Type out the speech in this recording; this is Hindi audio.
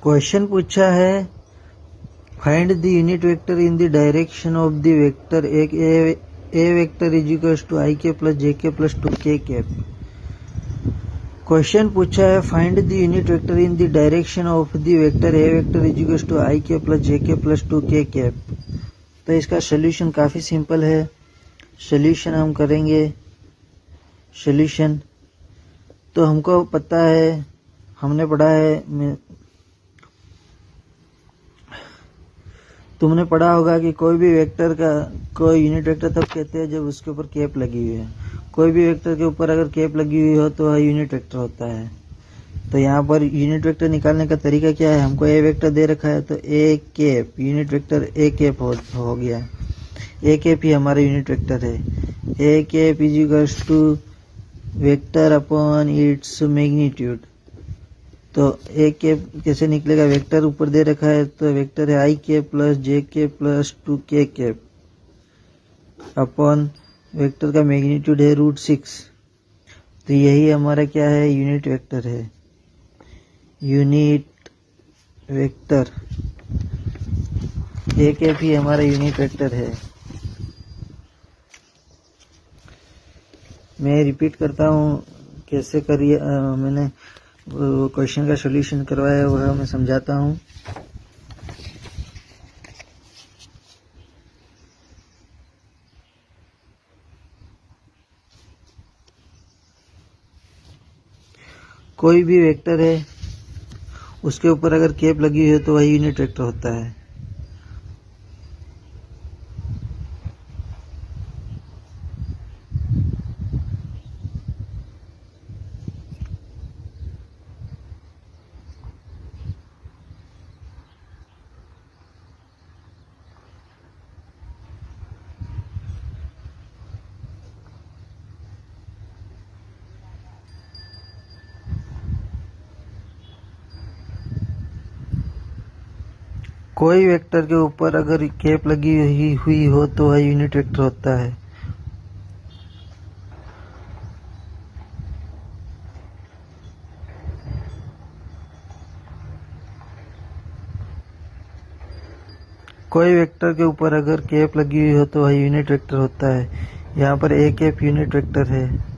क्वेश्चन पूछा है find the unit vector in the direction of the vector A vector is equals to I K plus जे के प्लस 2k कैप। क्वेश्चन पूछा है find the unit vector in the direction of the vector A vector is equals to I K plus जे के प्लस 2k कैप। तो इसका सोल्यूशन काफ़ी सिंपल है। सोल्यूशन हम करेंगे। सोल्यूशन तो हमको पता है, हमने पढ़ा है, तुमने पढ़ा होगा कि कोई भी वेक्टर का कोई यूनिट वेक्टर तब कहते हैं जब उसके ऊपर कैप लगी हुई है। कोई भी वेक्टर के ऊपर अगर कैप लगी हुई हो तो वह यूनिट वेक्टर होता है। तो यहाँ पर यूनिट वेक्टर निकालने का तरीका क्या है, हमको ए वेक्टर दे रखा है तो A cap unit vector A cap हो गया। ए कैप ही हमारा यूनिट वेक्टर है। A cap is equals to vector upon its magnitude. तो ए कैप कैसे निकलेगा, वेक्टर ऊपर दे रखा है तो वेक्टर है आई के प्लस जे के plus 2k cap upon vector का मैग्नीट्यूड है √6। तो यही हमारा क्या है, यूनिट वेक्टर है। यूनिट वेक्टर ए कैप ही हमारा यूनिट वेक्टर है। मैं रिपीट करता हूँ कैसे करिए, मैंने वो क्वेश्चन का सॉल्यूशन करवाया है वह मैं समझाता हूँ। कोई भी वेक्टर है उसके ऊपर अगर कैप लगी हुई है तो वही यूनिट वेक्टर होता है। कोई वेक्टर के ऊपर अगर कैप लगी हुई हो तो वह यूनिट वेक्टर होता है। कोई वेक्टर के ऊपर अगर कैप लगी हुई हो तो वह यूनिट वेक्टर होता है। यहाँ पर ए कैप यूनिट वेक्टर है।